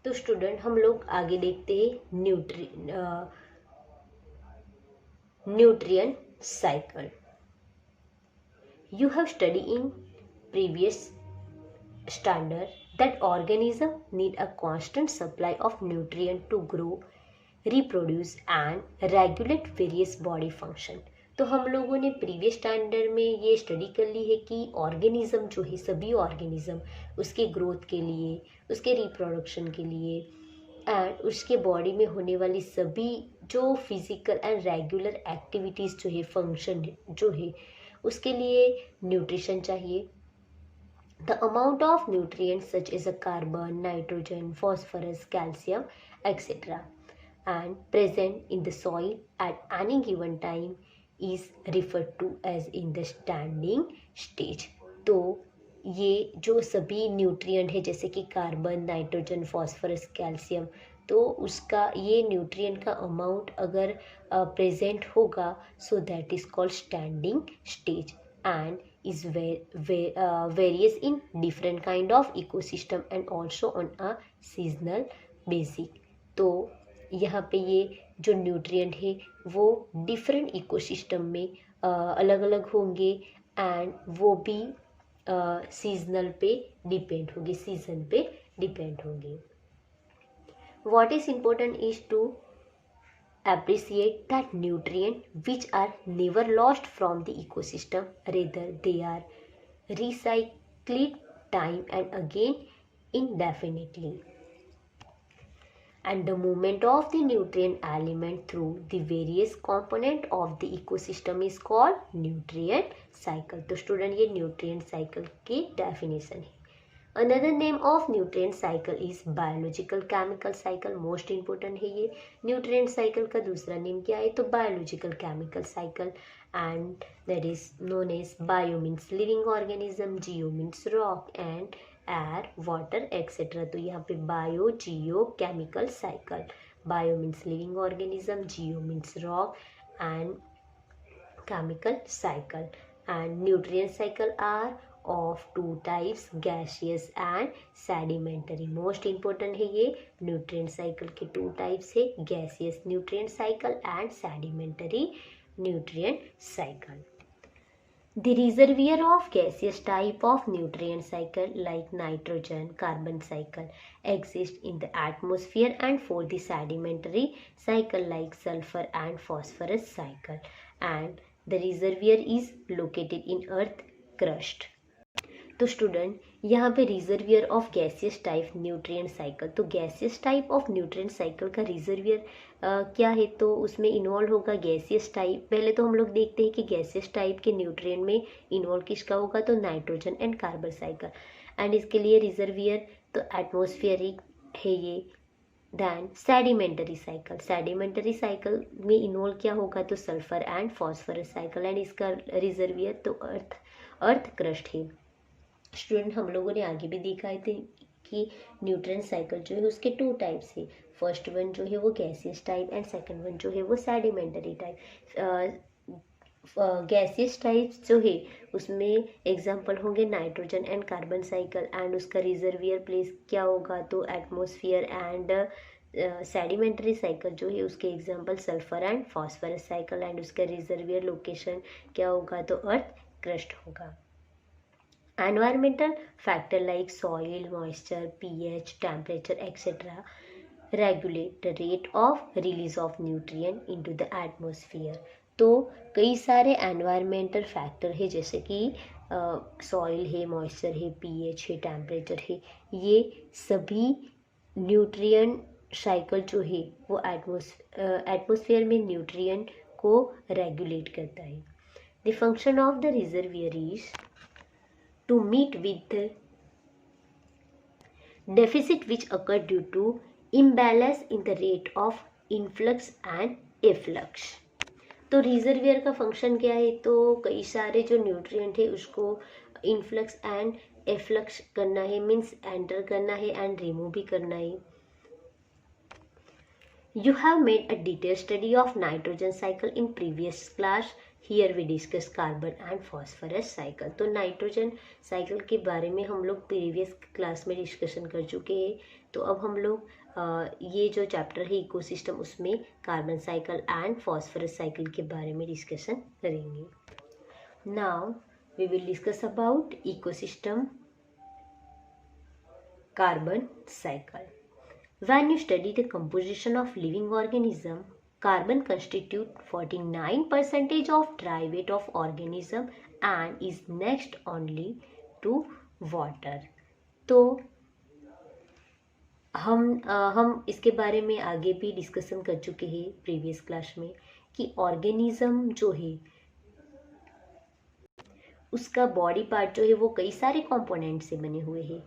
तो स्टूडेंट हम लोग आगे देखते हैं nutrient cycle. You have studied in previous standard that organisms need a constant supply of nutrient to grow, reproduce and regulate various body function. तो हम लोगों ने प्रीवियस स्टैंडर्ड में ये स्टडी कर ली है कि ऑर्गेनिज्म जो है, सभी ऑर्गेनिज्म उसके ग्रोथ के लिए, उसके रिप्रोडक्शन के लिए एंड उसके बॉडी में होने वाली सभी जो फिजिकल एंड रेगुलर एक्टिविटीज़ जो है, फंक्शन जो है, उसके लिए न्यूट्रिशन चाहिए. The amount of nutrients such as a carbon, nitrogen, phosphorus, calcium etcetera and present in the soil at any given time is referred to as in the standing stage. तो ये जो सभी nutrient है जैसे कि carbon, nitrogen, phosphorus, calcium, तो उसका ये न्यूट्रिएंट का अमाउंट अगर प्रेजेंट होगा so that is called standing stage and is various in different kind of ecosystem and also on a seasonal basic. तो यहाँ पे ये जो न्यूट्रिएंट है वो डिफरेंट इकोसिस्टम में अलग अलग होंगे एंड वो भी सीजनल पे डिपेंड होंगे, सीजन पे डिपेंड होंगे. What is important is to appreciate that nutrients which are never lost from the ecosystem, rather they are recycled time and again indefinitely. And the movement of the nutrient element through the various component of the ecosystem is called nutrient cycle. तो student ये nutrient cycle की definition है. Another name of nutrient cycle is biological chemical cycle. Most important है ये. nutrient cycle का दूसरा name क्या है? तो biological chemical cycle and that is known as bio means living organism, geo means rock and air, water etc. तो यहाँ पे bio, geo, chemical cycle. bio means living organism, geo means rock and chemical cycle. And nutrient cycle are of two types, gaseous and sedimentary. Most important है ये nutrient cycle के two types है, gaseous nutrient cycle and sedimentary nutrient cycle. The reservoir of gaseous type of nutrient cycle like nitrogen, carbon cycle exist in the atmosphere, and for the sedimentary cycle like sulfur and phosphorus cycle, and the reservoir is located in earth crust. तो student यहाँ पे reservoir of gaseous type nutrient cycle. तो gaseous type of nutrient cycle का reservoir क्या है? तो उसमें involve होगा गैसियस टाइप. पहले तो हम लोग देखते हैं कि गैसियस टाइप के न्यूट्रिएंट में इन्वॉल्व किसका होगा? तो नाइट्रोजन एंड कार्बन साइकिल. एंड इसके लिए रिजर्वियर तो एटमोस्फियरिक है ये. Then sedimentary cycle. Sedimentary cycle में इन्वॉल्व क्या होगा? तो sulphur and phosphorus cycle. And इसका रिजर्वियर तो अर्थ क्रस्ट है. स्टूडेंट हम लोगों ने आगे भी देखा है कि न्यूट्रिएंट साइकिल जो है उसके टू टाइप्स है. फर्स्ट वन जो है वो gaseous type and second one जो है वो सेडिमेंटरी टाइप. गैसियस टाइप्स जो है उसमें एग्जांपल होंगे nitrogen and carbon cycle and उसका रिजर्वियर प्लेस क्या होगा? तो एटमॉस्फेयर. एंड सेडिमेंटरी साइकिल जो है उसके example sulphur and phosphorus cycle and उसका रिजर्वियर लोकेशन क्या होगा? तो अर्थ क्रस्ट होगा. Environmental factor like soil, moisture, pH, temperature, etc. regulate the rate of release of nutrient into the atmosphere. तो कई सारे environmental factor है जैसे कि soil है, moisture है, pH है, temperature है. ये सभी nutrient cycle जो है वो atmosphere में nutrient को regulate करता है. The function of the reservoir is to meet with the deficit which occur due to imbalance in the rate of influx and efflux. तो रिजर्वियर का फंक्शन क्या है? तो कई सारे जो न्यूट्रिएंट है उसको इनफ्लक्स एंड एफ्लक्स करना है, मीन्स एंटर करना है एंड रिमूव भी करना है. You have made a detailed study of nitrogen cycle in previous class. Here we discuss carbon and phosphorus cycle. तो नाइट्रोजन साइकिल के बारे में हम लोग प्रीवियस क्लास में डिस्कशन कर चुके हैं। तो अब हम लोग ये जो चैप्टर है इकोसिस्टम, उसमें carbon cycle and phosphorus cycle के बारे में डिस्कशन करेंगे। Now we will discuss about ecosystem carbon cycle. When you study the composition of living organism, carbon constitute 49% of dry weight of organism and is next only to water. तो हम इसके बारे में आगे भी डिस्कशन कर चुके हैं प्रीवियस क्लास में कि ऑर्गेनिज्म जो है उसका बॉडी पार्ट जो है वो कई सारे कंपोनेंट से बने हुए हैं।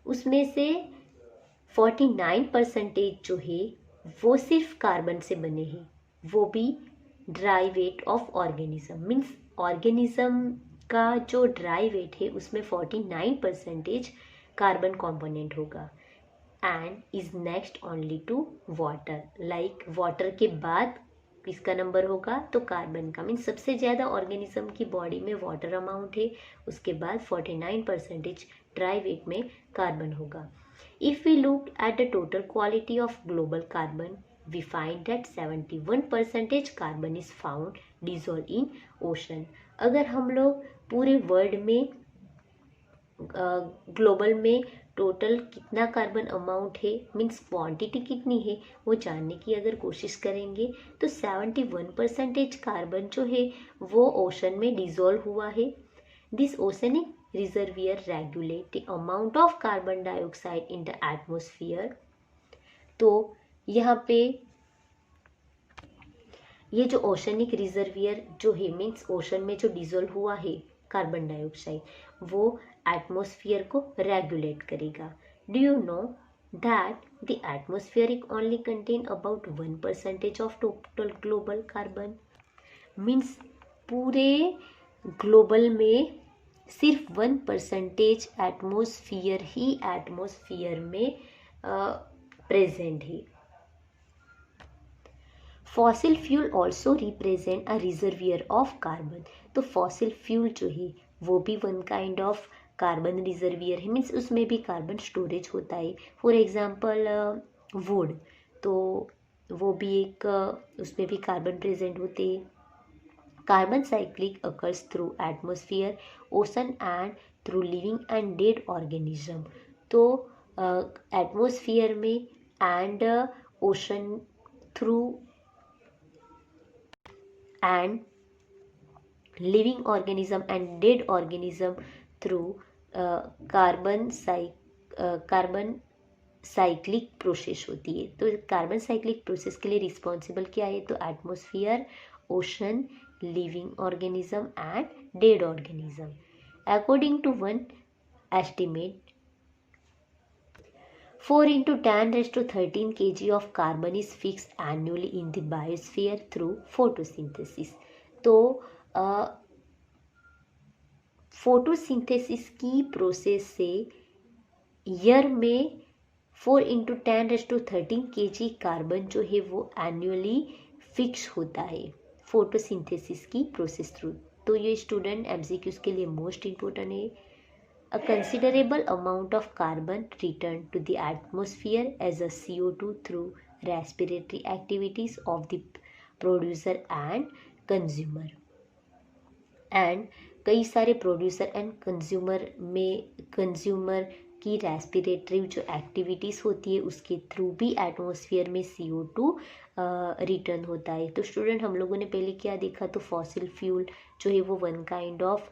उसमें से 49% जो है वो सिर्फ कार्बन से बने हैं, वो भी dry weight of organism. Means organism का जो ड्राई वेट है उसमें 49% कार्बन कंपोनेंट होगा and is next only to water. Like water के बाद किसका नंबर होगा तो कार्बन का। मीन्स सबसे ज़्यादा ऑर्गेनिज्म की बॉडी में वाटर अमाउंट है, उसके बाद 49% ड्राई वेट में कार्बन होगा। If we look at the total quality of global carbon we find that 71% carbon is found dissolve in ocean. अगर हम लोग पूरे वर्ल्ड में ग्लोबल में टोटल कितना कार्बन अमाउंट है, मीन्स क्वांटिटी कितनी है, वो जानने की अगर कोशिश करेंगे तो 71% कार्बन जो है वो ओशन में डिजोल्व हुआ है। This oceanic reservoir regulate the amount of carbon dioxide in the atmosphere. तो यहाँ पे ये जो ओशनिक रिजर्वियर जो है मीन्स ओशन में जो डिजोल्व हुआ है कार्बन डाइऑक्साइड, वो एटमोसफियर को रेगुलेट करेगा। Do you know that the atmosphere only contain about 1% of total global carbon. Means पूरे ग्लोबल में सिर्फ 1% एटमोसफियर में प्रेजेंट है। Fossil fuel also represent a reservoir of carbon. तो फॉसिल फ्यूल जो है वो भी one kind of carbon reservoir है। मीन्स उसमें भी कार्बन स्टोरेज होता है। फॉर एग्जांपल वुड, तो वो भी एक उसमें भी कार्बन प्रेजेंट होते हैं। Carbon cyclic occurs through atmosphere, ocean and through living and dead organism. तो एटमोसफियर में and ocean through and living organism and dead organism through carbon cyclic process होती है। तो कार्बन साइक्लिक प्रोसेस के लिए responsible क्या है तो atmosphere, ocean, living organism and dead organism. According to one estimate 4 into 10⁻13 kg of carbon is fixed annually in the biosphere through photosynthesis. तो photosynthesis की प्रोसेस से ईयर में 4 into 10⁻13 kg कार्बन जो है वो एनुअली फिक्स होता है photosynthesis की प्रोसेस थ्रू। तो ये स्टूडेंट एमसीक्यूज के लिए मोस्ट इम्पोर्टेंट है। A considerable amount of carbon returned to the atmosphere as a CO2 through respiratory activities of the producer and consumer. And कई सारे प्रोड्यूसर एंड कंज्यूमर में consumer की respiratory जो एक्टिविटीज़ होती है उसके थ्रू भी एटमॉस्फेयर में CO2 रिटर्न होता है। तो स्टूडेंट हम लोगों ने पहले क्या देखा तो फॉसिल फ्यूल जो है वो one kind of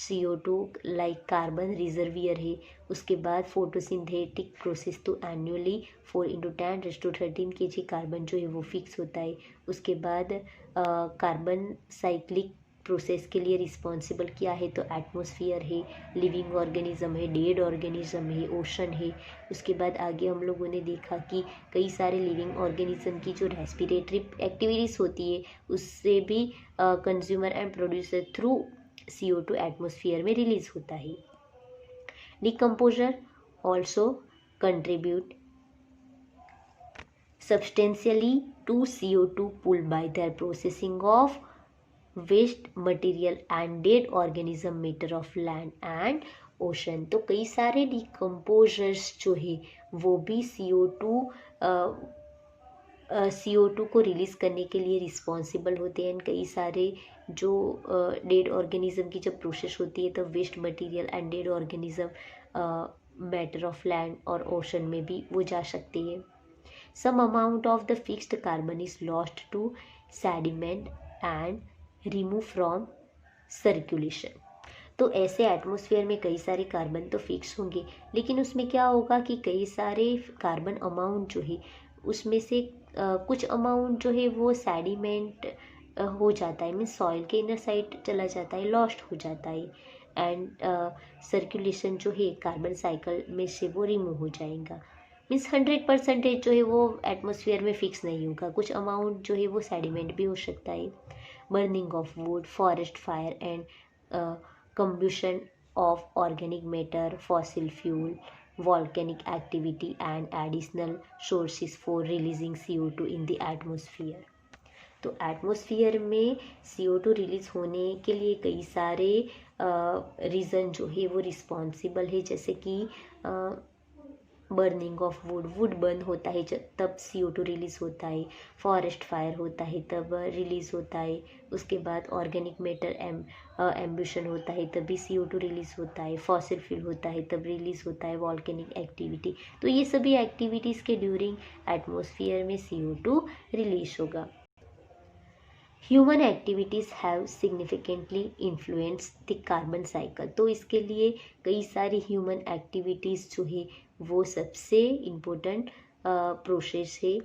CO2 like carbon reservoir है। उसके बाद फोटोसिंथेटिक प्रोसेस तो एनुअली 4 into 10⁻13 kg कार्बन जो है वो फिक्स होता है। उसके बाद कार्बन साइक्लिक प्रोसेस के लिए रिस्पॉन्सिबल क्या है तो एटमॉस्फेयर है, लिविंग ऑर्गेनिज्म है, डेड ऑर्गेनिज्म है, ओशन है। उसके बाद आगे हम लोगों ने देखा कि कई सारे लिविंग ऑर्गेनिज्म की जो रेस्पिरेटरी एक्टिविटीज़ होती है उससे भी consumer and producer through CO2 atmosphere में रिलीज होता है। Decomposer also contribute substantially to CO2 pulled by their processing of waste material and dead organism matter of land and ocean. तो कई सारे डिकम्पोजर्स जो है वो भी CO2 को रिलीज़ करने के लिए रिस्पॉन्सिबल होते हैं। कई सारे जो डेड ऑर्गेनिज्म की जब प्रोसेस होती है तब waste material and dead organism matter of land और ओशन में भी वो जा सकते हैं। Some amount of the fixed carbon is lost to sediment and remove from circulation. तो ऐसे एटमॉस्फेयर में कई सारे कार्बन तो फिक्स होंगे, लेकिन उसमें क्या होगा कि कई सारे कार्बन अमाउंट जो है उसमें से कुछ अमाउंट जो है वो सेडिमेंट हो जाता है, मीन्स सॉइल के इनर साइड चला जाता है, लॉस्ट हो जाता है। एंड सर्कुलेशन जो है कार्बन साइकिल में से वो रिमूव हो जाएगा। मीन्स 100% जो है वो एटमॉस्फेयर में फिक्स नहीं होगा, कुछ अमाउंट जो है वो सेडिमेंट भी हो सकता है। Burning of would, forest fire and combustion of organic matter, fossil fuel, volcanic activity and additional sources for releasing CO2 in the atmosphere। तो एटमॉस्फेयर में CO2 रिलीज होने के लिए कई सारे रीज़न जो है वो रिस्पॉन्सिबल है, जैसे कि बर्निंग ऑफ वुड बर्न होता है तब CO2 रिलीज़ होता है, फॉरेस्ट फायर होता है तब रिलीज़ होता है, उसके बाद ऑर्गेनिक मैटर एम्बिशन होता है तभी CO2 रिलीज़ होता है, फॉसिल फ्यूल होता है तब रिलीज़ होता है, वॉल्केनिक एक्टिविटी। तो ये सभी एक्टिविटीज़ के ड्यूरिंग एटमॉस्फेयर में CO2 रिलीज होगा। Human activities have significantly influence the carbon cycle. तो इसके लिए कई सारी ह्यूमन एक्टिविटीज़ जो है वो सबसे इम्पोर्टेंट प्रोसेस है।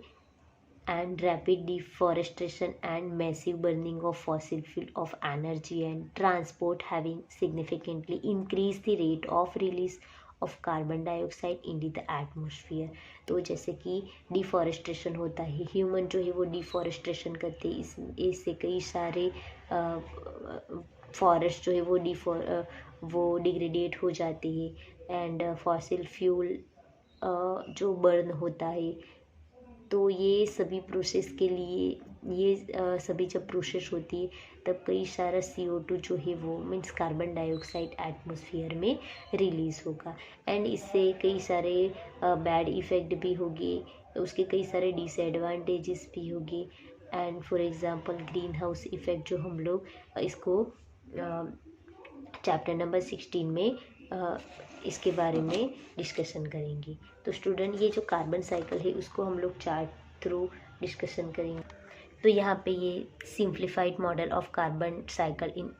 And rapid deforestation and massive burning of fossil fuel of energy and transport having significantly increase the rate of release of carbon dioxide in the atmosphere. तो जैसे कि डिफॉरेस्टेशन होता है, ह्यूमन जो है वो डिफॉरेस्टेशन करते हैं, इससे कई सारे फॉरेस्ट जो है वो डिग्रेडेट हो जाती है। एंड फॉसिल फ्यूल जो बर्न होता है, तो ये सभी प्रोसेस के लिए ये सभी जब प्रोसेस होती है तब कई सारा CO2 जो है वो मीन्स कार्बन डाइऑक्साइड एटमॉस्फेयर में रिलीज़ होगा। एंड इससे कई सारे बैड इफ़ेक्ट भी होंगे, उसके कई सारे डिसएडवांटेजेस भी होंगे। And for example green house effect जो हम लोग इसको चैप्टर नंबर 16 में इसके बारे में डिस्कशन करेंगे। तो स्टूडेंट ये जो कार्बन साइकिल है उसको हम लोग चार्ट थ्रू डिस्कशन करेंगे। तो यहाँ पे ये simplified model of carbon cycle in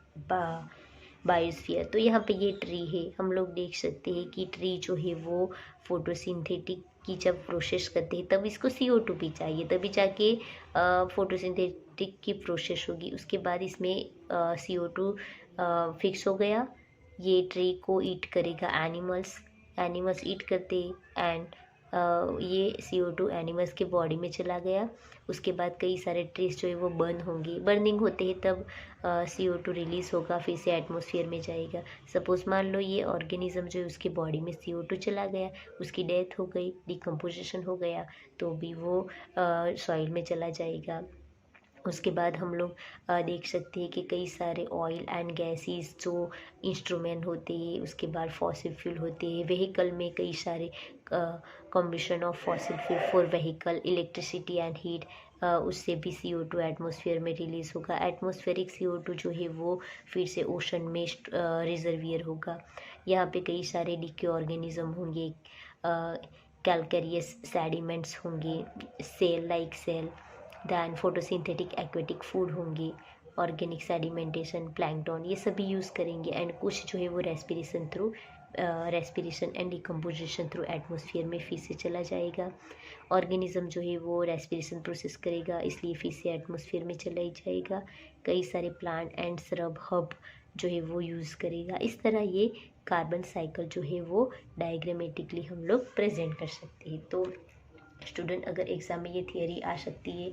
biosphere. तो यहाँ पे ये ट्री है, हम लोग देख सकते हैं कि ट्री जो है वो फोटोसिंथेटिक की जब प्रोसेस करते हैं तब इसको CO2 भी चाहिए, तभी जाके फोटोसिंथेटिक की प्रोसेस होगी। उसके बाद इसमें CO2 फिक्स हो गया, ये ट्री को ईट करेगा एनिमल्स ईट करते एंड ये CO2 एनिमल्स के बॉडी में चला गया। उसके बाद कई सारे ट्रीज जो है वो बर्न होंगे, बर्निंग होते हैं तब CO2 रिलीज़ होगा, फिर से एटमॉस्फेयर में जाएगा। सपोज मान लो ये ऑर्गेनिज्म जो है उसके बॉडी में CO2 चला गया, उसकी डेथ हो गई, डिकम्पोजिशन हो गया, तो भी वो सॉइल में चला जाएगा। उसके बाद हम लोग देख सकते हैं कि कई सारे ऑयल एंड गैसेस जो इंस्ट्रूमेंट होते हैं, उसके बाद फॉसिल फ्यूल होते हैं, व्हीकल में कई सारे combustion of fossil fuel for vehicle, electricity and heat, उससे भी CO2 एटमॉस्फेयर में रिलीज़ होगा। एटमॉस्फेरिक CO2 जो है वो फिर से ओशन में रिजर्वियर होगा। यहाँ पे कई सारे डिके ऑर्गेनिज्म होंगे, कैल्केरियस सेडिमेंट्स होंगे, cell then photosynthetic aquatic food होंगे, ऑर्गेनिक सेडिमेंटेशन, प्लैंकटन, ये सभी यूज़ करेंगे। एंड कुछ जो है वो respiration and decomposition through atmosphere में फिर से चला जाएगा। ऑर्गेनिज्म जो है वो रेस्पिरेशन प्रोसेस करेगा, इसलिए फिर से एटमॉस्फेयर में चला ही जाएगा। कई सारे प्लांट एंड श्रब हब जो है वो यूज़ करेगा। इस तरह ये कार्बन साइकिल जो है वो डायग्रामेटिकली हम लोग प्रेजेंट कर सकते हैं। तो स्टूडेंट अगर एग्ज़ाम में ये थियरी आ सकती है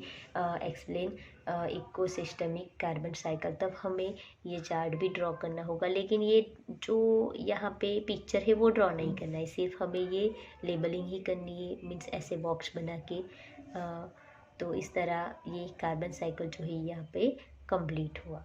एक्सप्लेन इकोसिस्टमिक कार्बन साइकिल, तब हमें ये चार्ट भी ड्रॉ करना होगा। लेकिन ये जो यहाँ पे पिक्चर है वो ड्रॉ नहीं करना है, सिर्फ हमें ये लेबलिंग ही करनी है, मीन्स ऐसे बॉक्स बना के। तो इस तरह ये कार्बन साइकिल जो है यहाँ पे कंप्लीट हुआ।